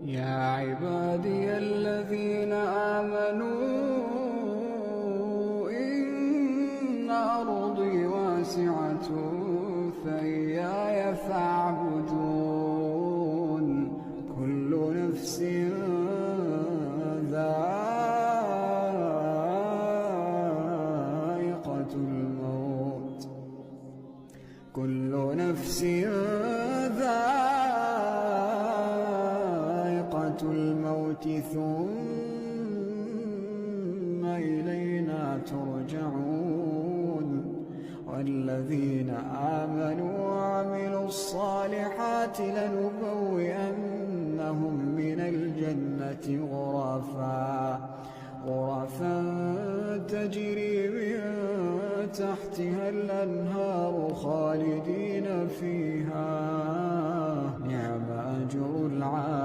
يا عبادي الذين آمنوا إن أرضي واسعة فإياي فاعبدون كل نفس ذائقة الموت كل نفس ذائقة الموت ثم إلينا ترجعون والذين آمنوا وعملوا الصالحات لنبوئنهم من الجنة غرفا تجري من تحتها الأنهار خالدين فيها نعم أجر العاملين.